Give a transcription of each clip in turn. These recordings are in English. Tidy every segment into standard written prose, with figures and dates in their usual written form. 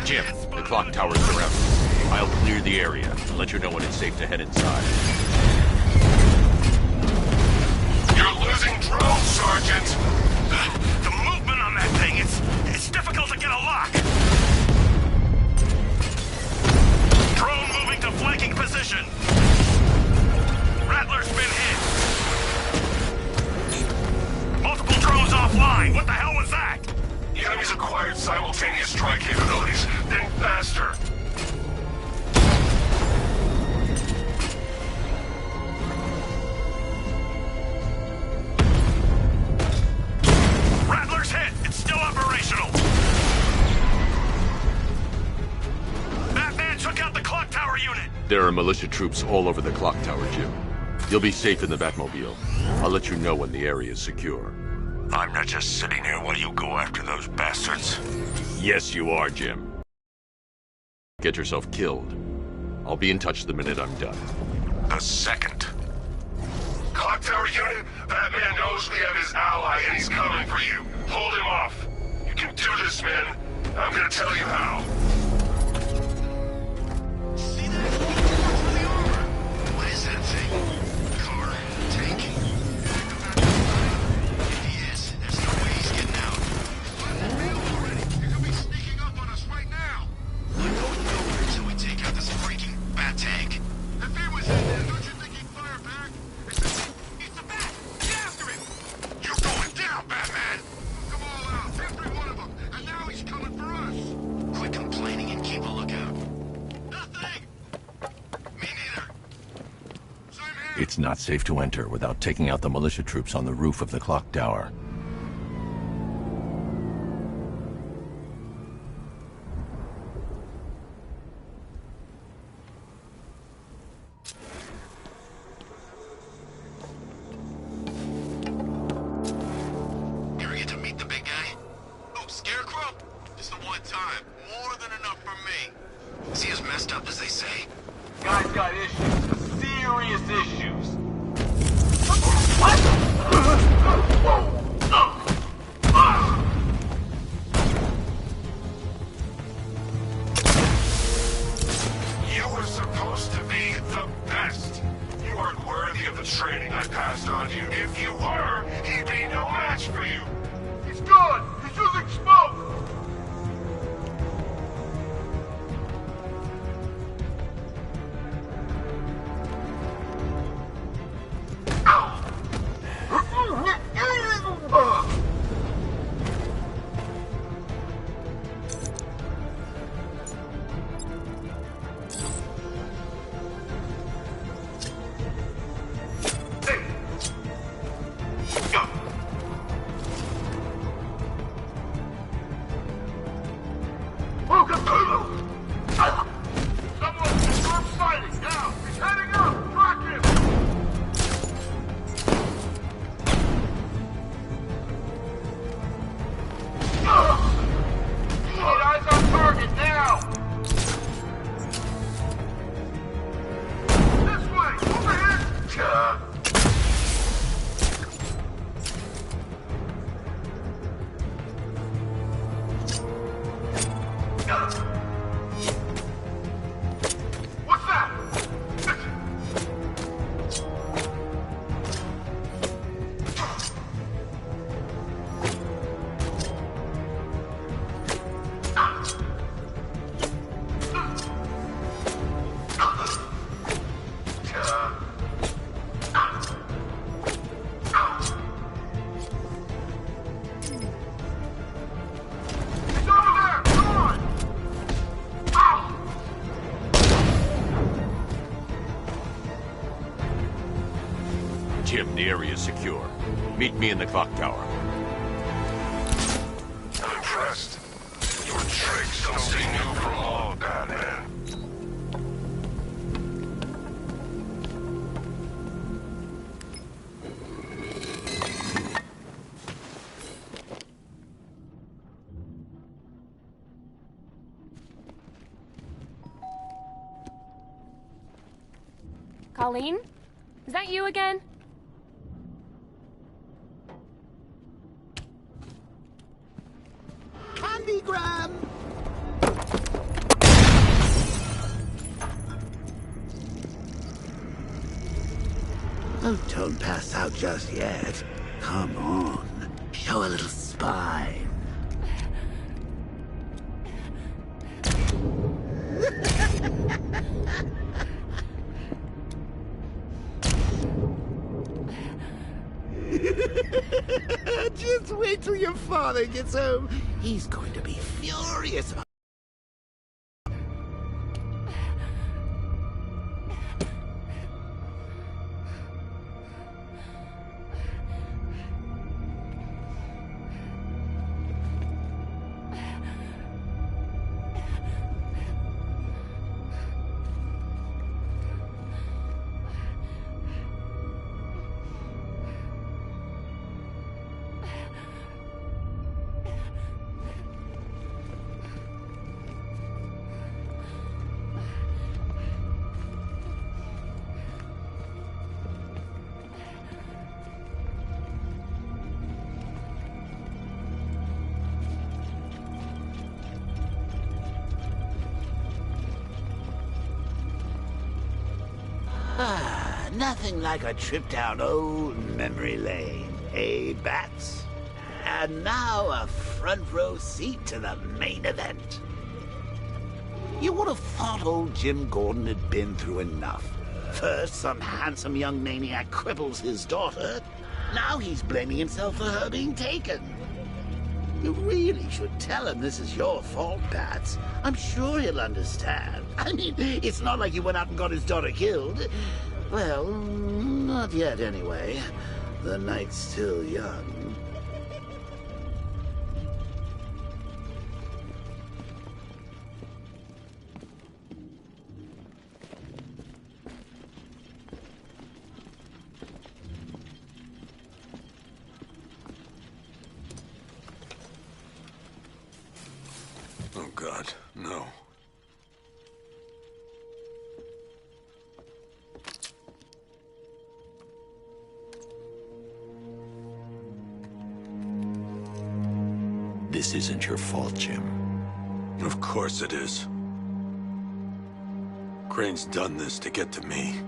Jim, the clock tower's surrounded. I'll clear the area and let you know when it's safe to head inside. You're losing drones, Sergeant! The movement on that thing, it's difficult to get a lock. Drone moving to flanking position. Rattler's been hit. Multiple drones offline. What the hell was that? The enemy's acquired simultaneous strike capabilities. Think faster. Rattler's hit. It's still operational. Batman took out the clock tower unit. There are militia troops all over the clock tower, Jim. You'll be safe in the Batmobile. I'll let you know when the area is secure. I'm not just sitting here while you go after those bastards. Yes, you are, Jim. Get yourself killed. I'll be in touch the minute I'm done. The second. Clock tower unit, Batman knows we have his ally and he's coming for you. Hold him off. You can do this, man. I'm gonna tell you how. See that? The armor. What is that thing? Car? Tank? If he is, there's no way he's getting out. Let him be already. He could be sneaking up on us right now. I'm going nowhere until we take out this freaking bat tank. If he was in there, don't you think he'd fire back? It's the bat! Get after him! You're going down, Batman! Come all out, every one of them, and now he's coming for us. Quit complaining and keep a lookout. Nothing! Me neither. Same here. It's not safe to enter without taking out the militia troops on the roof of the clock tower. You ever get to meet the big guy? Oh, Scarecrow? Just the one time. More than enough for me. Is he as messed up as they say? Guy's got issues. Serious issues. You were supposed to be the best. You aren't worthy of the training I passed on you. If you were, he'd be no match for you. He's good. He's using smoke. Someone, stop fighting now. He's heading up. Track him. Need eyes on target now. This way. Over here. What's that? He's over there. Come on. Ow. Jim, the area is secure. Meet me in the clock tower. I'm impressed. Your tricks don't stay new for long, Batman. Colleen? Is that you again? Candygram! Oh, don't pass out just yet. Come on. Show a little spine. Just wait till your father gets home. He's going to be furious. Nothing like a trip down old memory lane, eh, Bats? And now a front row seat to the main event. You would have thought old Jim Gordon had been through enough. First, some handsome young maniac cripples his daughter. Now he's blaming himself for her being taken. You really should tell him this is your fault, Bats. I'm sure he'll understand. I mean, it's not like you went out and got his daughter killed. Well, not yet anyway. The night's still young. Oh, God, no. This isn't your fault, Jim. Of course it is. Crane's done this to get to me.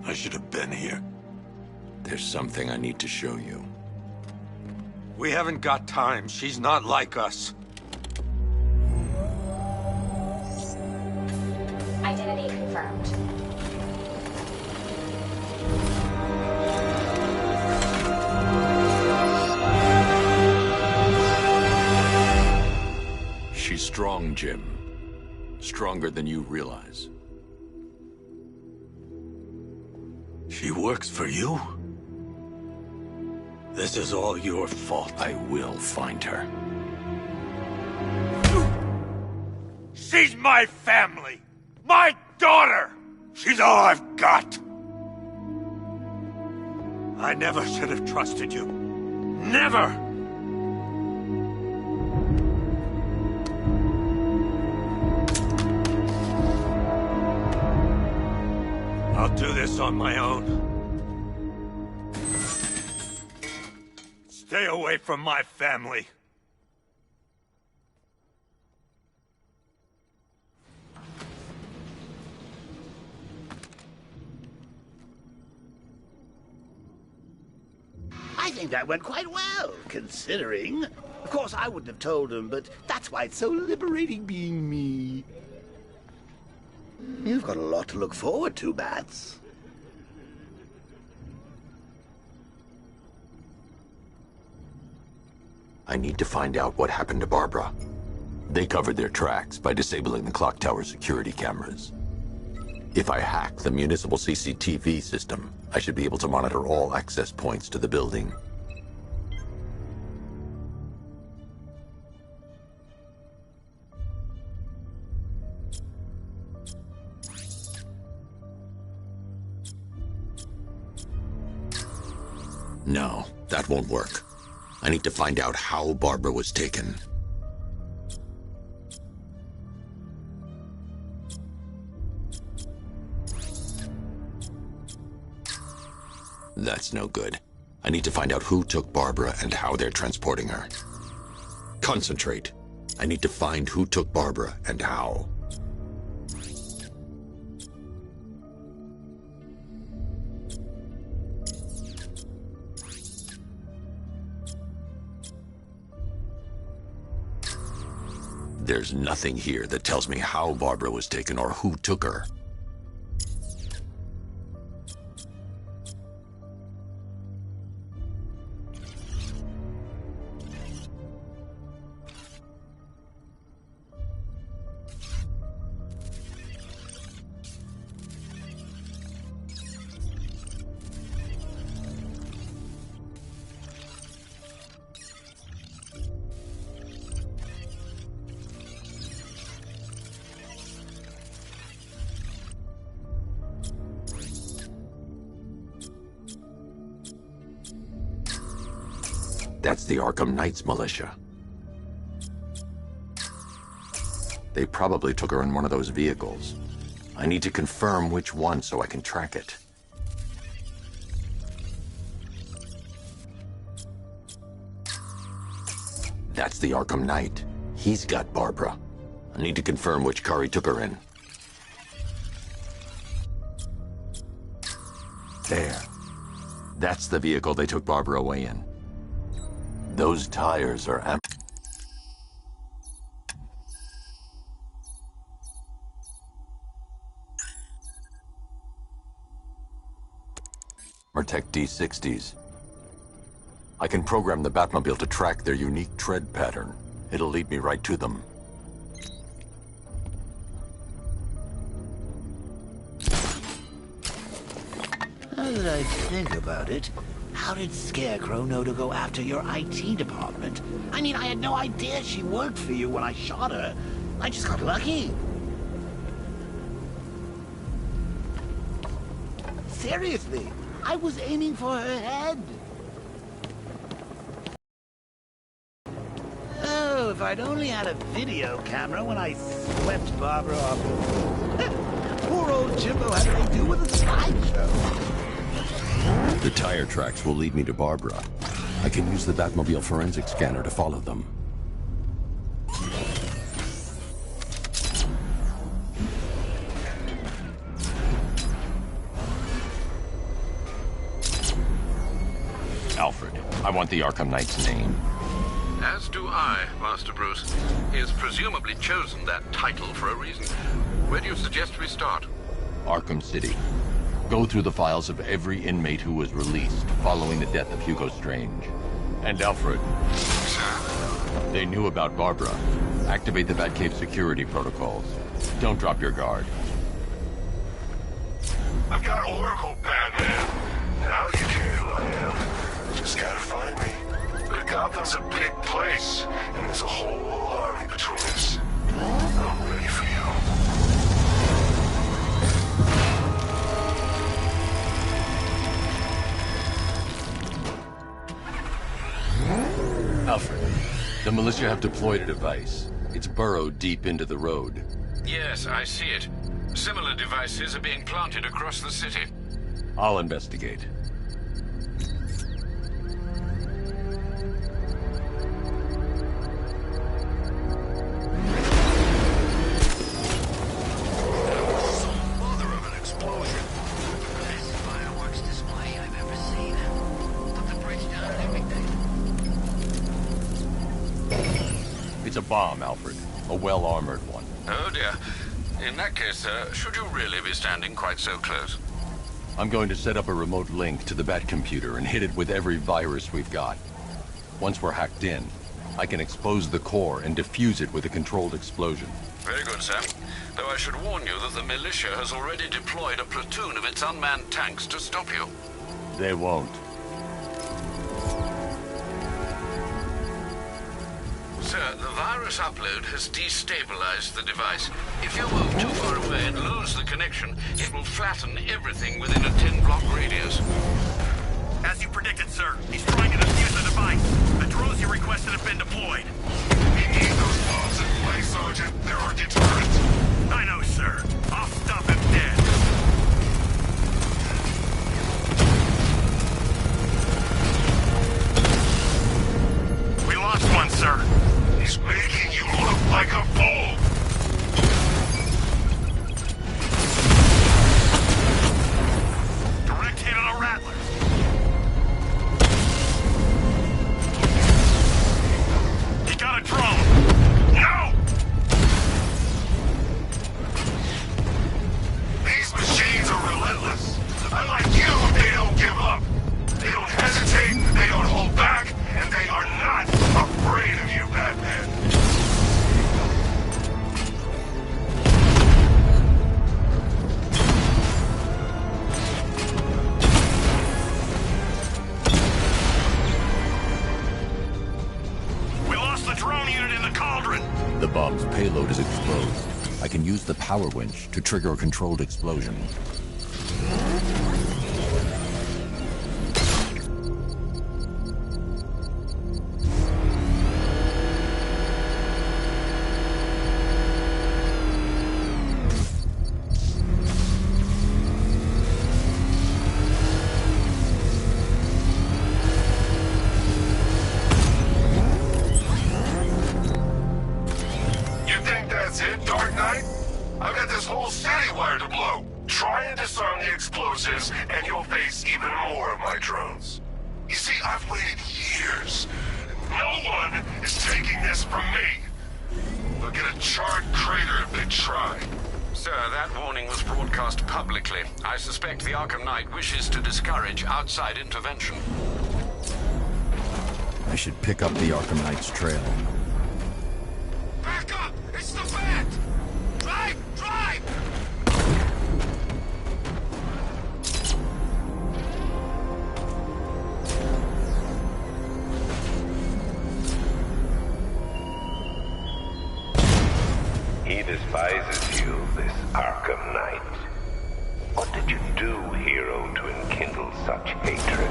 I should have been here. There's something I need to show you. We haven't got time. She's not like us. Identity confirmed. She's strong, Jim. Stronger than you realize. She works for you? This is all your fault. I will find her. She's my family! My daughter! She's all I've got! I never should have trusted you. Never! I'll do this on my own. Stay away from my family. I think that went quite well, considering. Of course, I wouldn't have told him, but that's why it's so liberating being me. You've got a lot to look forward to, Bats. I need to find out what happened to Barbara. They covered their tracks by disabling the clock tower security cameras. If I hack the municipal CCTV system, I should be able to monitor all access points to the building. No, that won't work. I need to find out how Barbara was taken. That's no good. I need to find out who took Barbara and how they're transporting her. Concentrate. I need to find who took Barbara and how. There's nothing here that tells me how Barbara was taken or who took her. That's the Arkham Knights militia. They probably took her in one of those vehicles. I need to confirm which one so I can track it. That's the Arkham Knight. He's got Barbara. I need to confirm which car he took her in. There. That's the vehicle they took Barbara away in. Those tires are Mertec D60s. I can program the Batmobile to track their unique tread pattern. It'll lead me right to them. Now that I think about it, how did Scarecrow know to go after your IT department? I mean, I had no idea she worked for you when I shot her. I just got lucky. Seriously, I was aiming for her head. Oh, if I'd only had a video camera when I swept Barbara off. Poor old Jimbo had to do with a slideshow. The tire tracks will lead me to Barbara. I can use the Batmobile forensic scanner to follow them. Alfred, I want the Arkham Knight's name. As do I, Master Bruce. He has presumably chosen that title for a reason. Where do you suggest we start? Arkham City. Go through the files of every inmate who was released following the death of Hugo Strange. And Alfred. They knew about Barbara. Activate the Batcave security protocols. Don't drop your guard. I've got Oracle, Batman. Now you care who I am. Just gotta find me. But Gotham's a big place, and there's a whole army between us. I'm ready for you. Alfred, the militia have deployed a device. It's burrowed deep into the road. Yes, I see it. Similar devices are being planted across the city. I'll investigate. It's a bomb, Alfred. A well-armored one. Oh dear. In that case, should you really be standing quite so close? I'm going to set up a remote link to the Batcomputer and hit it with every virus we've got. Once we're hacked in, I can expose the core and defuse it with a controlled explosion. Very good, Sam. Though I should warn you that the militia has already deployed a platoon of its unmanned tanks to stop you. They won't. Sir, the virus upload has destabilized the device. If you move too far away and lose the connection, it will flatten everything within a 10-block radius. As you predicted, sir, he's trying to defuse the device. The drones you requested have been deployed. We need those bombs in place, Sergeant. They're our deterrent. I know, sir. I'll stop him dead. We lost one, sir. He's making you look like a fool! Direct hit on a Rattler. He got a cauldron! The bomb's payload is exposed. I can use the power winch to trigger a controlled explosion. And you'll face even more of my drones. You see, I've waited years. No one is taking this from me. They'll get a charred crater if they try. Sir, that warning was broadcast publicly. I suspect the Arkham Knight wishes to discourage outside intervention. I should pick up the Arkham Knight's trail. Back up! It's the Bat! Drive! Drive! He despises you, this Arkham Knight. What did you do, hero, to enkindle such hatred?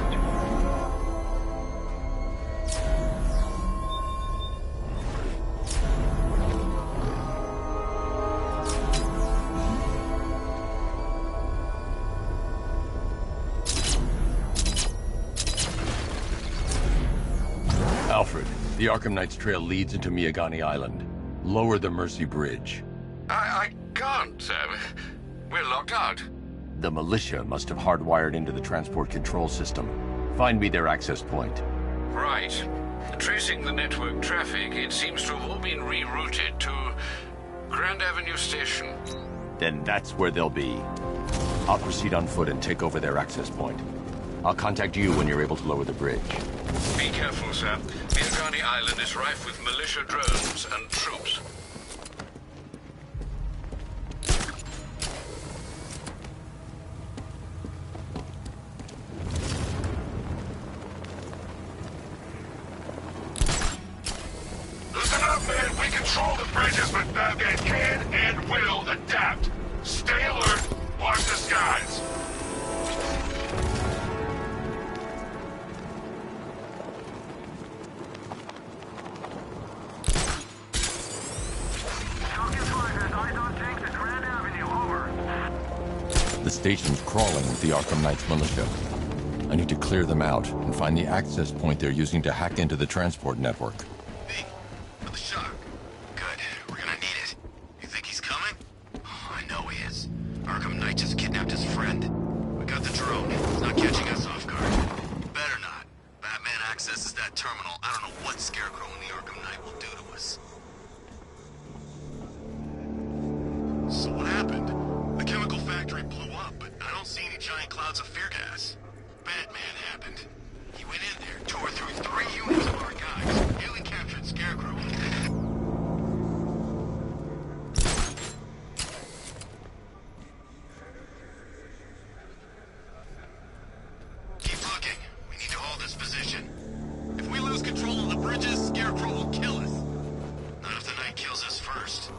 Alfred, the Arkham Knight's trail leads into Miagani Island. Lower the Mercy Bridge. I can't, sir. We're locked out. The militia must have hardwired into the transport control system. Find me their access point. Right. Tracing the network traffic, it seems to have all been rerouted to Grand Avenue Station. Then that's where they'll be. I'll proceed on foot and take over their access point. I'll contact you when you're able to lower the bridge. Be careful, sir. Miagani Island is rife with militia drones and troops. Listen up, man. We control the bridges, but Batman can and will adapt. Stay alert. Watch the skies. The station's crawling with the Arkham Knight's militia. I need to clear them out and find the access point they're using to hack into the transport network. B, for the shock. Good. We're gonna need it. You think he's coming? Oh, I know he is. Arkham Knight just kidnapped his friend. We got the drone. It's not catching us off guard. Better not. Batman accesses that terminal. I don't know what Scarecrow and the Arkham Knight will do to us. So what happened? The chemical factory blew up, but I don't see any giant clouds of fear gas. Batman happened. He went in there, tore through 3 units of our guys, nearly captured Scarecrow. Keep looking. We need to hold this position. If we lose control of the bridges, Scarecrow will kill us. Not if the Knight kills us first.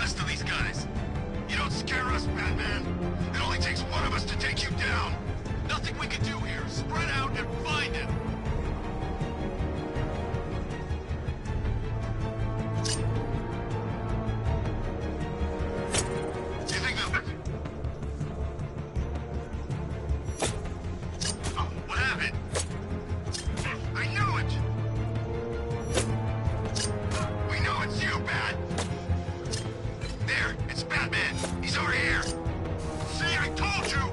rest of these guys. You don't scare us, Batman. It only takes one of us to take you down. Nothing we can do here. Spread out and find him. You think they'll... Oh, what happened? I knew it! We know it's you, Bat! There, it's Batman. He's over here. See, I told you!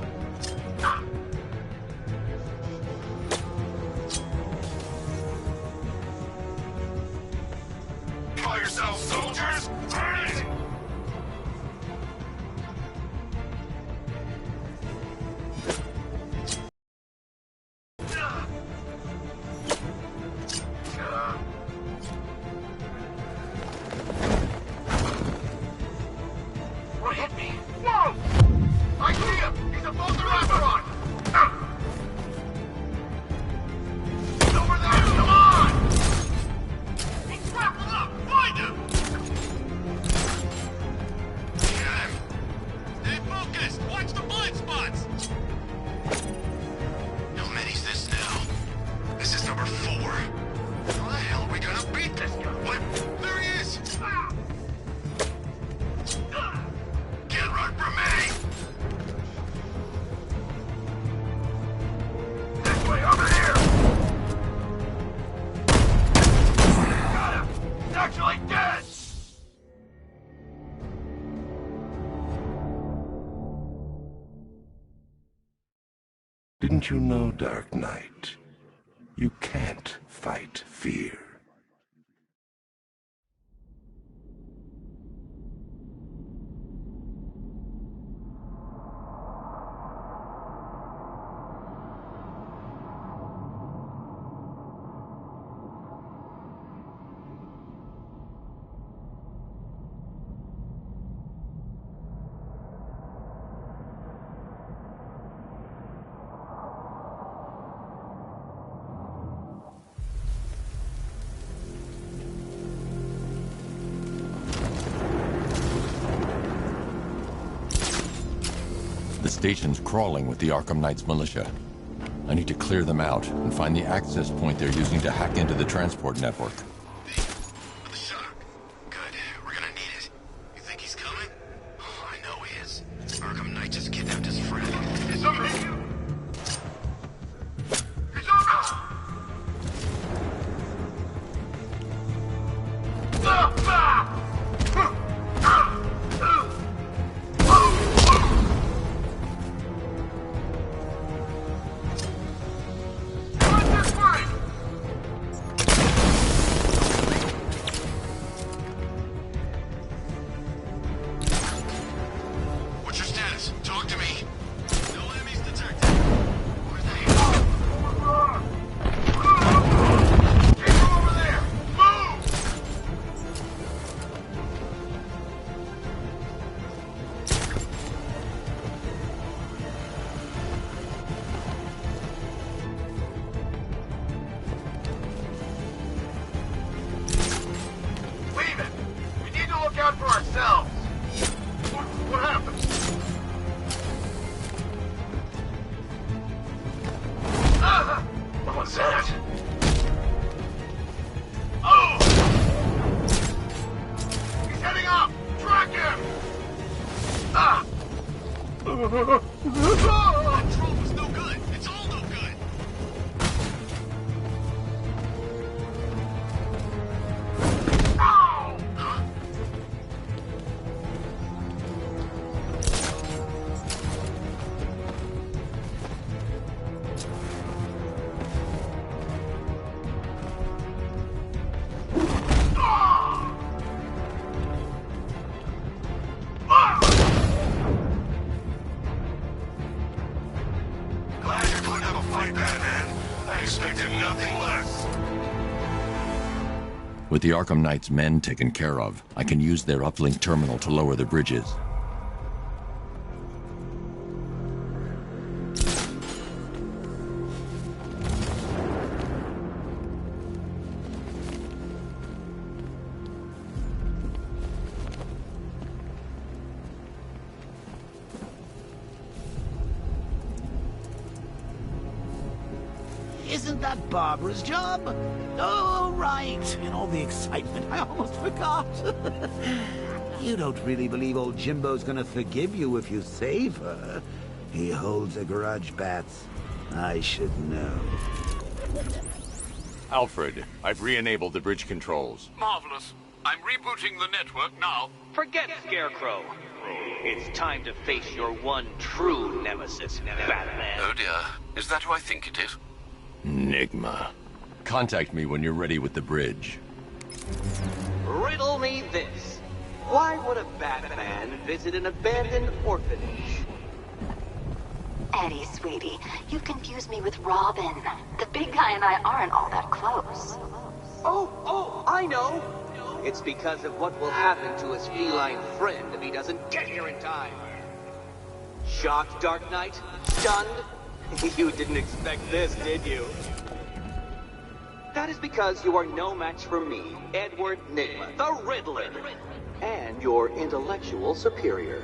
Call yourselves soldiers? Burn it! What hit me? Whoa! I see him! He's above the restaurant! He's over there! Come on! He's grappled up! Find him! Got him. Stay focused! Watch the blind spots! How many's this now? This is number 4. How the hell are we gonna beat this guy? What? There he is! Can't run from me! This way, over here! Got him! He's actually dead! Didn't you know, Dark Knight? You can't fight fear. The station's crawling with the Arkham Knight's militia. I need to clear them out and find the access point they're using to hack into the transport network. With the shock. Good. We're gonna need it. You think he's coming? Oh, I know he is. Arkham Knight just kidnapped his friend. Is somebody here? He's on us! What's your status? Talk to me. No enemies detected. Where's the Keep him over there! Move! Leave it! We need to look out for ourselves! What happened? What was that? Oh! He's heading up! Track him! Ah! That troll was no good. It's all no good. Ow! Huh? Glad you're putting up a fight, Batman. I expected nothing less. With the Arkham Knight's men taken care of, I can use their uplink terminal to lower the bridges. Isn't that Barbara's job? Oh, right. In all the excitement, I almost forgot. You don't really believe old Jimbo's gonna forgive you if you save her. He holds a grudge, Bats. I should know. Alfred, I've re-enabled the bridge controls. Marvelous. I'm rebooting the network now. Forget Scarecrow. It's time to face your one true nemesis, Batman. Oh dear. Is that who I think it is? Enigma. Contact me when you're ready with the bridge. Riddle me this. Why would a Batman visit an abandoned orphanage? Eddie, sweetie, you confuse me with Robin. The big guy and I aren't all that close. Oh, I know. It's because of what will happen to his feline friend if he doesn't get here in time. Shocked, Dark Knight? Stunned? You didn't expect this, did you? That is because you are no match for me, Edward Nygma, the Riddler, and your intellectual superior.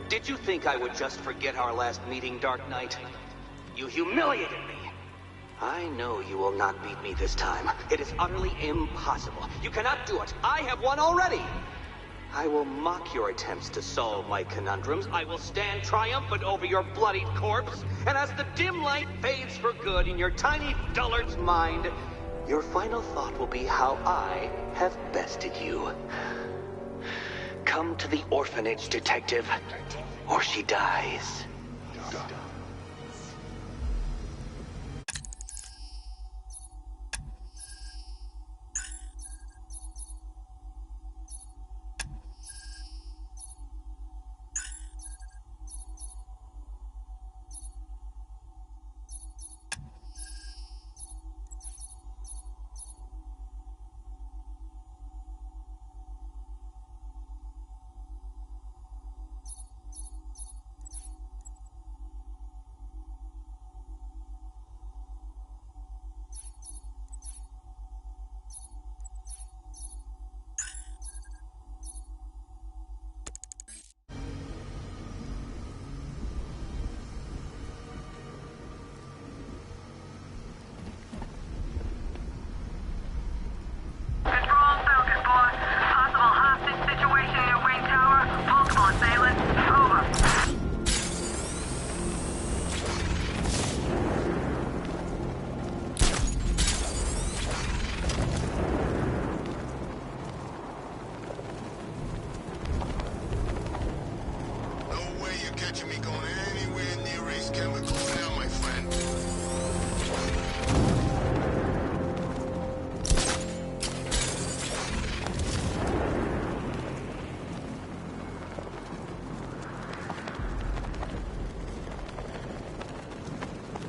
Did you think I would just forget our last meeting, Dark Knight? You humiliated me. I know you will not beat me this time. It is utterly impossible. You cannot do it. I have won already. I will mock your attempts to solve my conundrums. I will stand triumphant over your bloodied corpse. And as the dim light fades for good in your tiny dullard's mind, your final thought will be how I have bested you. Come to the orphanage, detective, or she dies.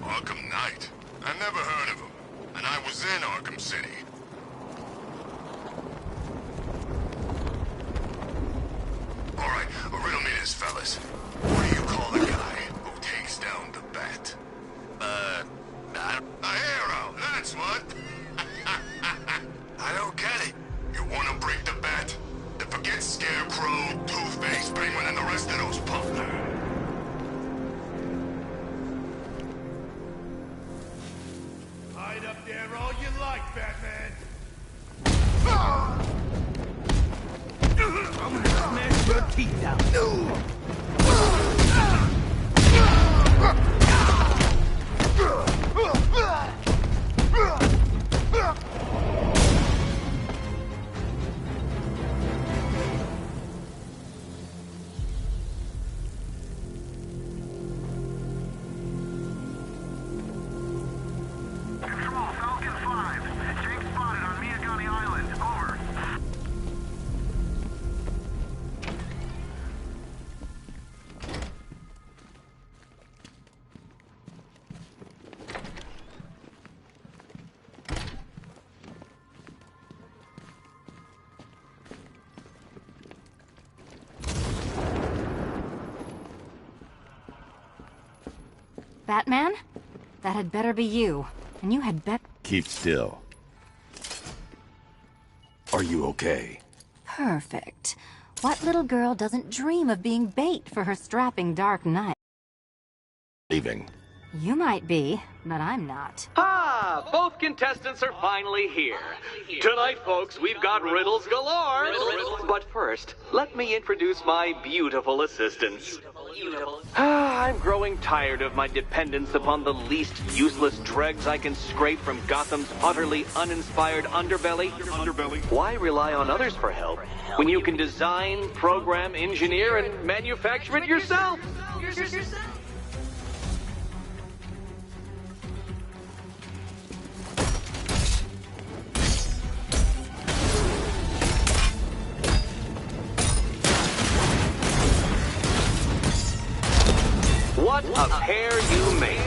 Arkham Knight? I never heard of him. And I was in Arkham City. Alright, riddle me this, fellas. What do you call the guy who takes down the Bat? A hero, that's what! I don't get it. You wanna break the Bat? Then forget Scarecrow, Two-Face, Penguin, and the rest of those punks. Hide up there all you like, Batman. I'm gonna smash your teeth out. Control, Falcon 5. Jake spotted on Miagani Island. Over. Batman? That had better be you. And you had better... Keep still. Are you okay? Perfect. What little girl doesn't dream of being bait for her strapping Dark Knight? Leaving. You might be, but I'm not. Ah, both contestants are finally here. Tonight, folks, we've got riddles galore. But first, let me introduce my beautiful assistants. I'm growing tired of my dependence upon the least useless dregs I can scrape from Gotham's utterly uninspired underbelly. Why rely on others for help when you can design, program, engineer, and manufacture it yourself? What a pair you made.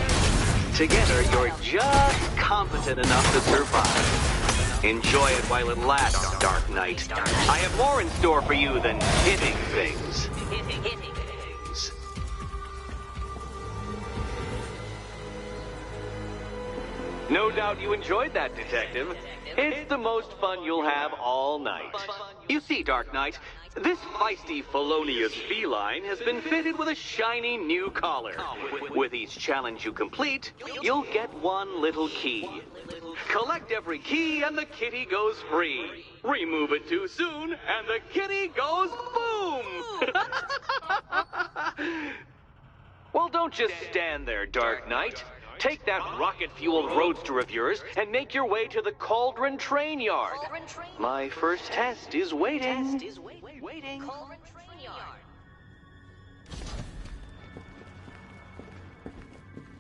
Together, you're just competent enough to survive. Enjoy it while it lasts, Dark Knight. I have more in store for you than hitting things. No doubt you enjoyed that, Detective. It's the most fun you'll have all night. You see, Dark Knight, this feisty felonious feline has been fitted with a shiny new collar. With each challenge you complete, you'll get one little key. Collect every key and the kitty goes free. Remove it too soon and the kitty goes boom! Well, don't just stand there, Dark Knight. Take that rocket-fueled roadster of yours and make your way to the Cauldron Train Yard. My first test is waiting.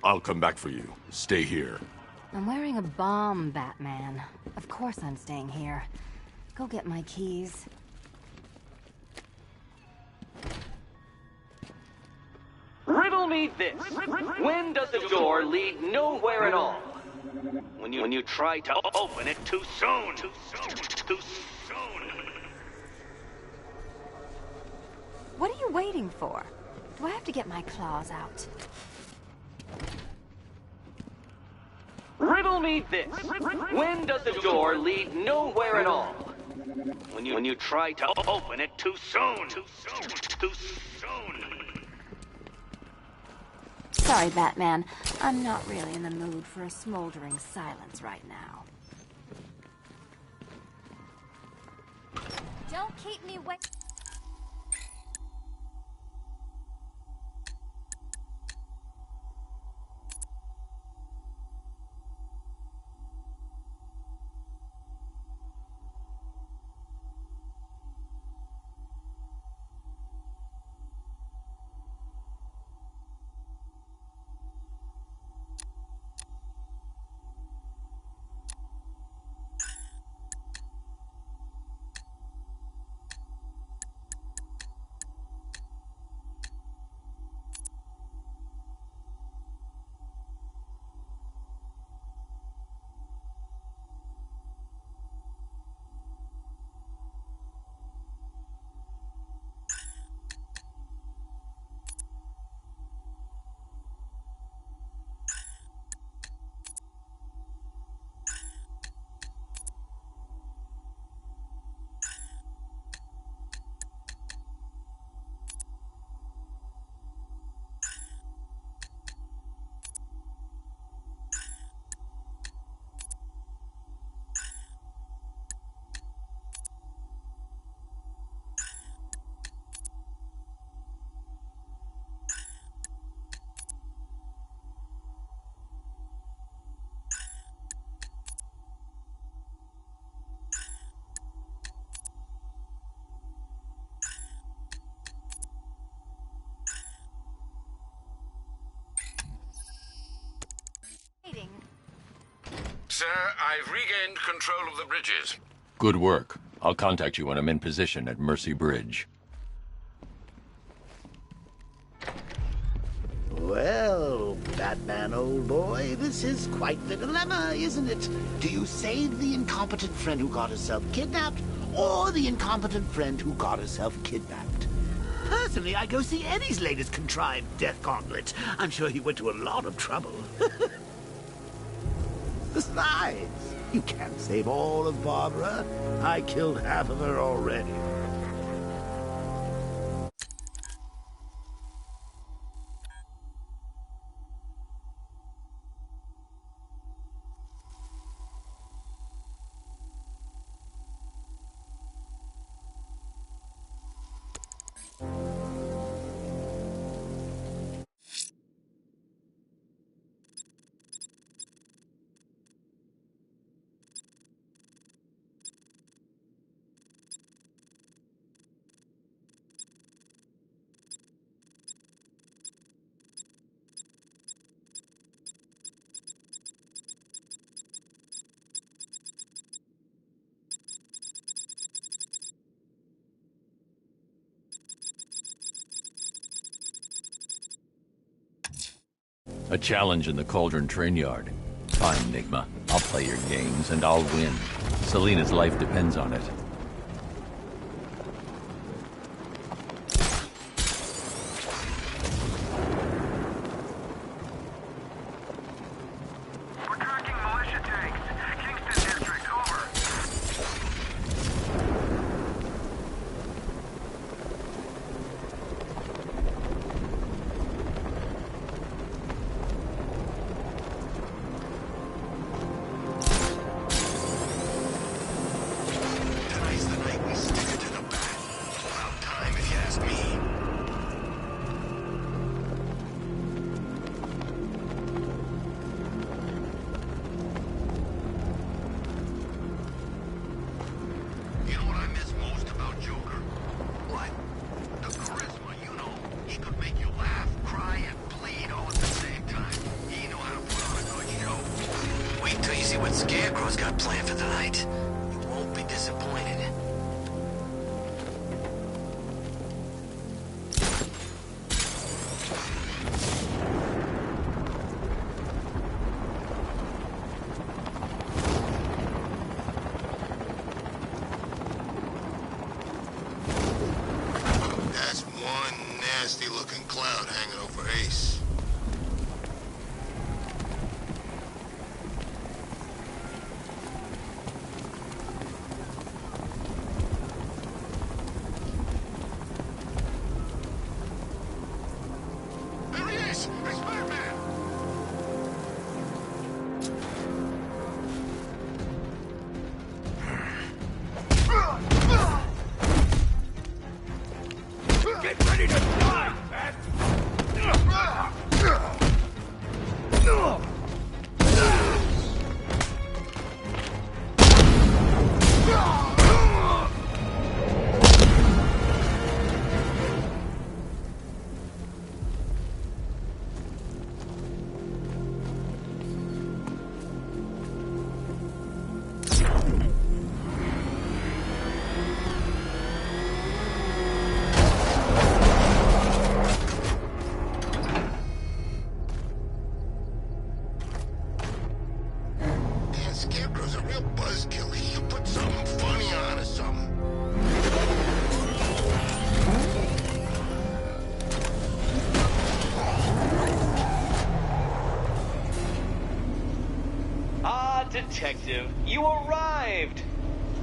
I'll come back for you. Stay here. I'm wearing a bomb, Batman. Of course I'm staying here. Go get my keys. Riddle me this. When does the door lead nowhere at all? When you try to open it too soon. Too soon. What are you waiting for? Do I have to get my claws out? Riddle me this. When does the door lead nowhere at all? When you try to open it too soon. Too soon. Sorry, Batman. I'm not really in the mood for a smoldering silence right now. Don't keep me waiting. Sir, I've regained control of the bridges. Good work. I'll contact you when I'm in position at Mercy Bridge. Well, Batman, old boy, this is quite the dilemma, isn't it? Do you save the incompetent friend who got herself kidnapped, or the incompetent friend who got herself kidnapped? Personally, I'd go see Eddie's latest contrived death gauntlet. I'm sure he went to a lot of trouble. Besides, you can't save all of Barbara. I killed half of her already. A challenge in the Cauldron train yard. Fine, Nigma. I'll play your games, and I'll win. Selena's life depends on it. Detective, you arrived!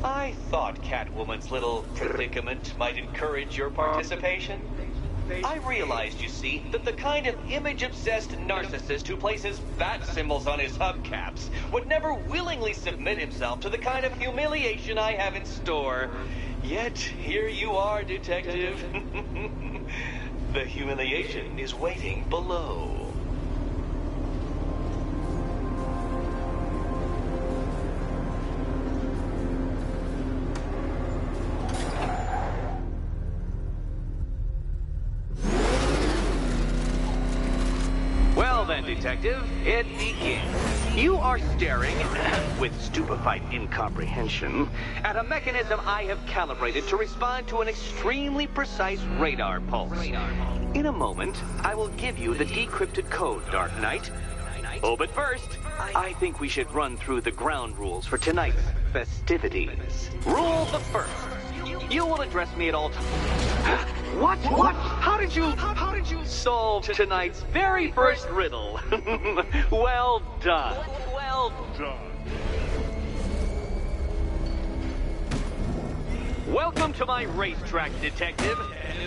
I thought Catwoman's little predicament might encourage your participation. I realized, you see, that the kind of image-obsessed narcissist who places bat symbols on his hubcaps would never willingly submit himself to the kind of humiliation I have in store. Yet, here you are, Detective. The humiliation is waiting below. Detective, it begins. You are staring, with stupefied incomprehension, at a mechanism I have calibrated to respond to an extremely precise radar pulse. In a moment, I will give you the decrypted code, Dark Knight. Oh, but first, I think we should run through the ground rules for tonight's festivities. Rule the first. You will address me at all times. What? How did you solve tonight's very first riddle? Well done. Well done. Welcome to my racetrack, Detective.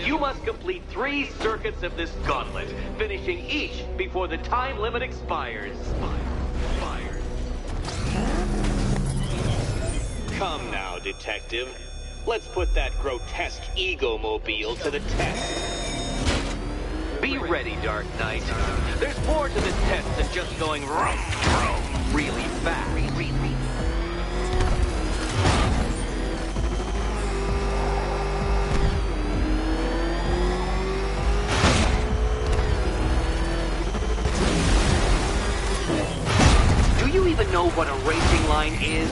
You must complete 3 circuits of this gauntlet, finishing each before the time limit expires. Come now, Detective. Let's put that grotesque ego-mobile to the test. Be ready, Dark Knight. There's more to this test than just going vroom, vroom, really fast. Do you even know what a racing line is?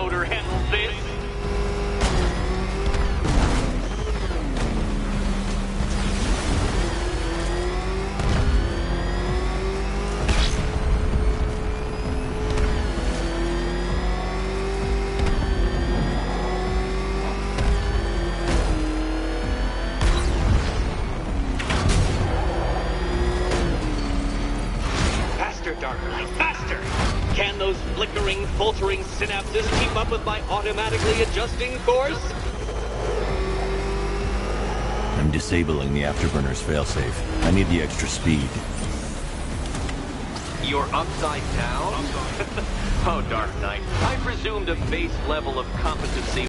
motor handles this. Filtering synapses keep up with my automatically adjusting course? I'm disabling the afterburner's failsafe. I need the extra speed. You're upside down? Oh, Dark Knight. I presumed a base level of competency.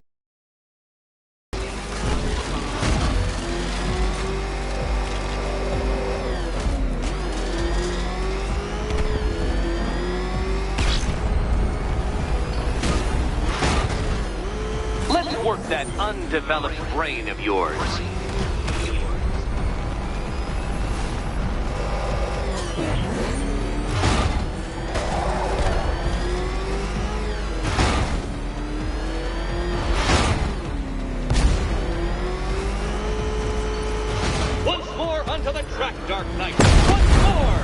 Work that undeveloped brain of yours. Once more onto the track, Dark Knight. Once more!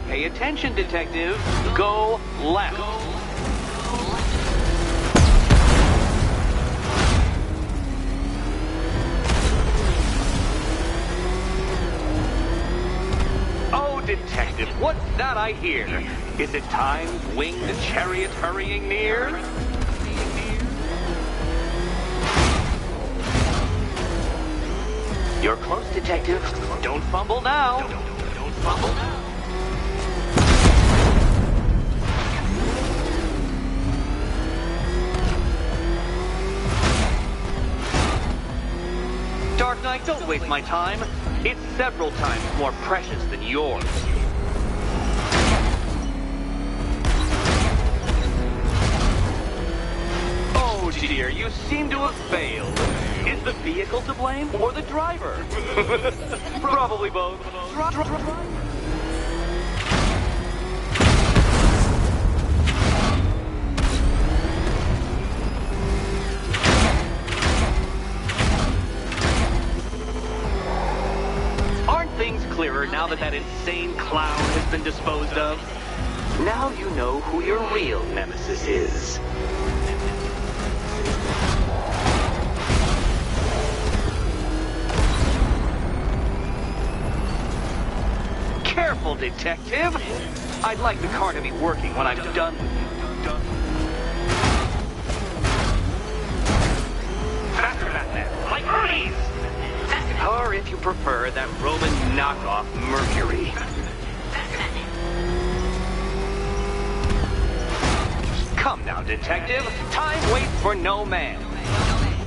Pay attention, Detective. Go left. Oh, Detective, what's that I hear? Is it time, winged chariot hurrying near? You're close, Detective. Don't fumble now. Don't fumble now. Dark Knight, don't waste my time. It's several times more precious than yours. Oh dear, you seem to have failed. Is the vehicle to blame or the driver? Probably both. Clearer now that insane clown has been disposed of. Now you know who your real nemesis is. Careful, Detective! I'd like the car to be working when I'm done with you. Faster, Batman! Like Hermes! Or if you prefer, that Roman knockoff Mercury. Come now, Detective. Time waits for no man.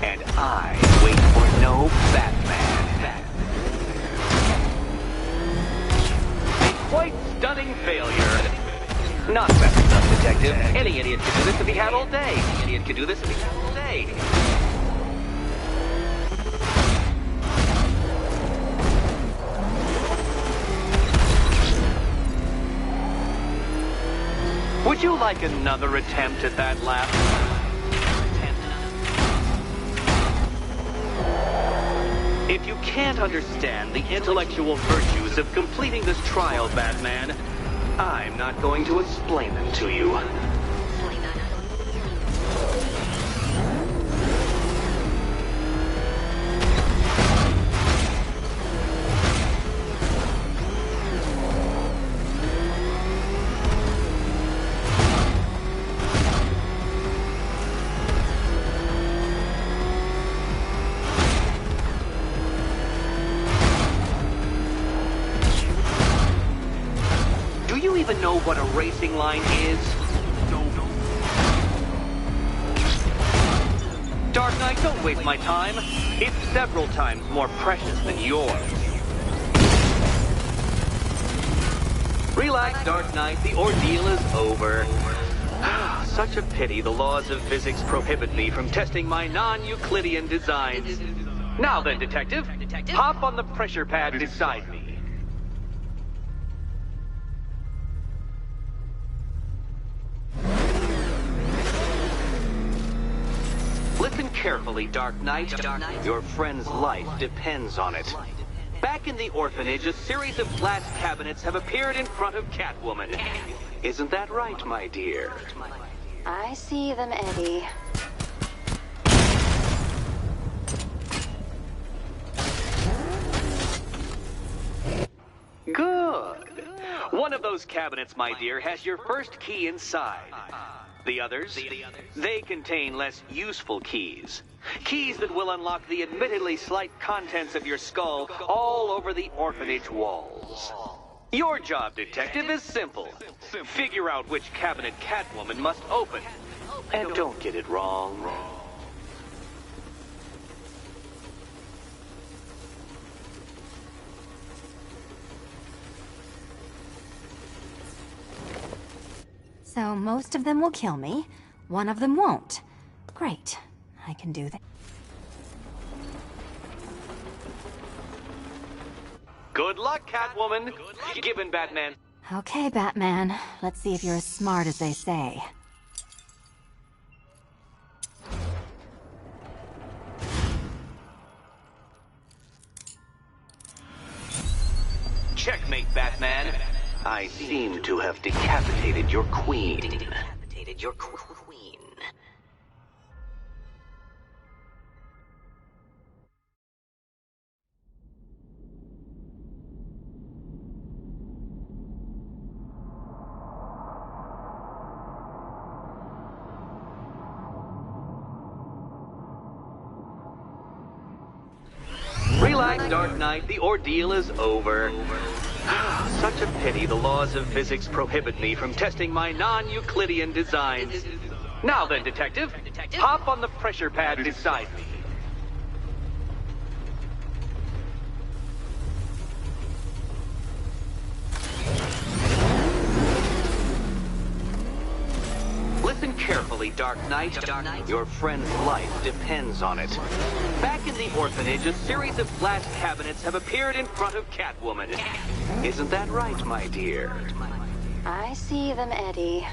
And I wait for no Batman. A quite stunning failure. Not fast enough, Detective. Any idiot could do this if he had all day. Any idiot could do this if he had all day. Would you like another attempt at that lap? If you can't understand the intellectual virtues of completing this trial, Batman, I'm not going to explain them to you. Even know what a racing line is? No. Dark Knight, don't waste my time. It's several times more precious than yours. Relax, Dark Knight. The ordeal is over. Such a pity the laws of physics prohibit me from testing my non-Euclidean designs. Now then, Detective, Hop on the pressure pad beside me. Listen carefully, Dark Knight. Your friend's life depends on it. Back in the orphanage, a series of glass cabinets have appeared in front of Catwoman. Isn't that right, my dear? I see them, Eddie. Good. One of those cabinets, my dear, has your first key inside. The others, they contain less useful keys. Keys that will unlock the admittedly slight contents of your skull all over the orphanage walls. Your job, Detective, is simple. Figure out which cabinet Catwoman must open. And don't get it wrong. So most of them will kill me, one of them won't. Great. I can do that. Good luck, Catwoman. Given Batman. Okay, Batman. Let's see if you're as smart as they say. Checkmate, Batman. I seem to have decapitated your queen. Relax, Dark Knight. The ordeal is over. Such a pity the laws of physics prohibit me from testing my non-Euclidean designs. Now then, Detective, hop on the pressure pad beside me. Listen carefully, Dark Knight. Your friend's life depends on it. Back in the orphanage, a series of glass cabinets have appeared in front of Catwoman. Isn't that right, my dear? I see them, Eddie.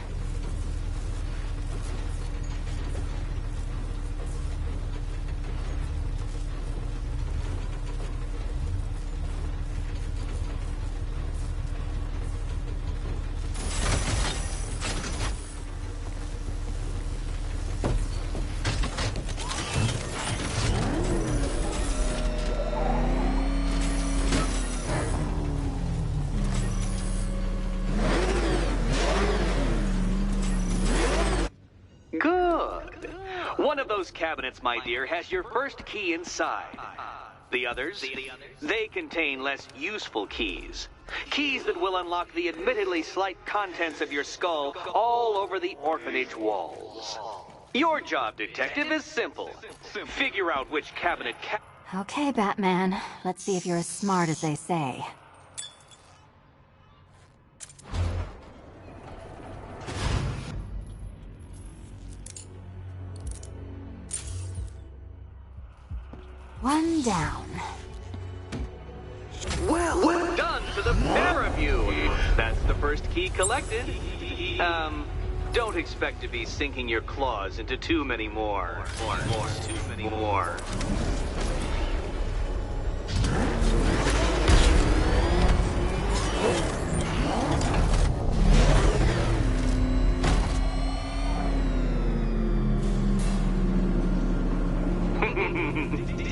One of those cabinets, my dear, has your first key inside. The others, they contain less useful keys. Keys that will unlock the admittedly slight contents of your skull all over the orphanage walls. Your job, Detective, is simple. Figure out which cabinet Okay, Batman. Let's see if you're as smart as they say. One down. Well done to the pair of you. That's the first key collected. Don't expect to be sinking your claws into too many more. Too many more.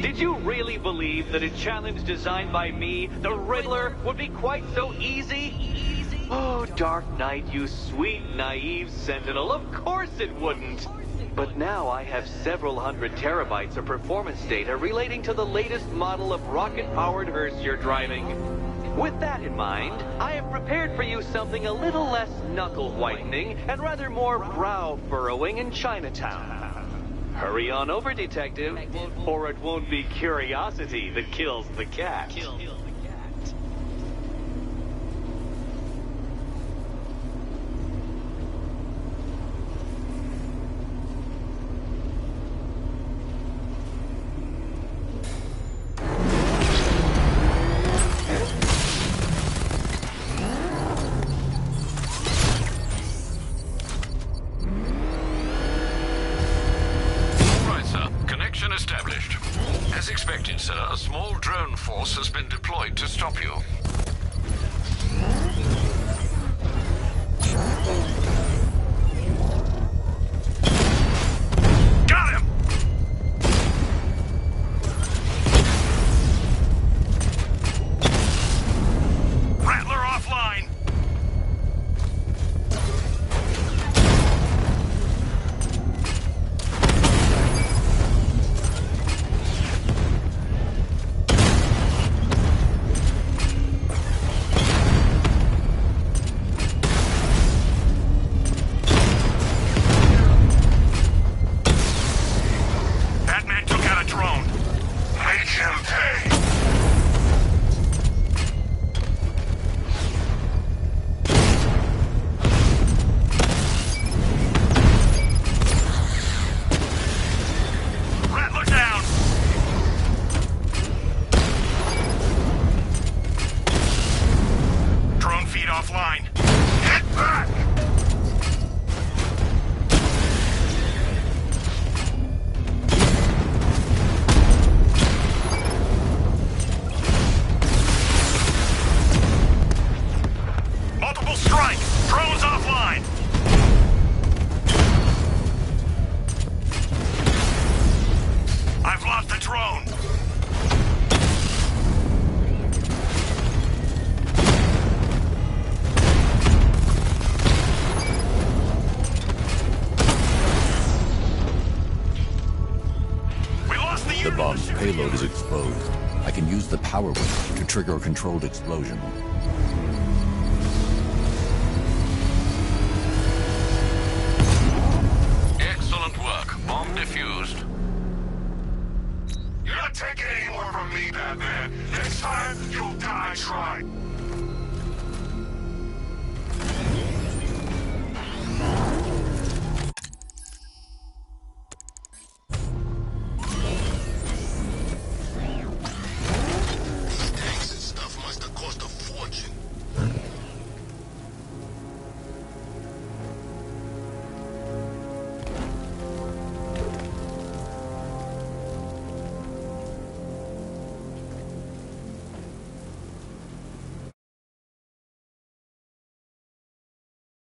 Did you really believe that a challenge designed by me, the Riddler, would be quite so easy? Oh, Dark Knight, you sweet, naive sentinel, of course it wouldn't. But now I have several hundred terabytes of performance data relating to the latest model of rocket-powered hearse you're driving. With that in mind, I have prepared for you something a little less knuckle-whitening and rather more brow-furrowing in Chinatown. Hurry on over, Detective, or it won't be curiosity that kills the cat. drone force has been deployed to stop you. Got him! Rattler offline! Batman took out a drone. Make him pay! Rattler down! Drone feed offline. Get back! Multiple strike! Drones offline! I've lost the drone! We lost the The unit! bomb's payload is exposed. I can use the power wave to trigger a controlled explosion. Excellent work. Bomb defused. You're not taking any more from me, Batman. Next time, you'll die trying.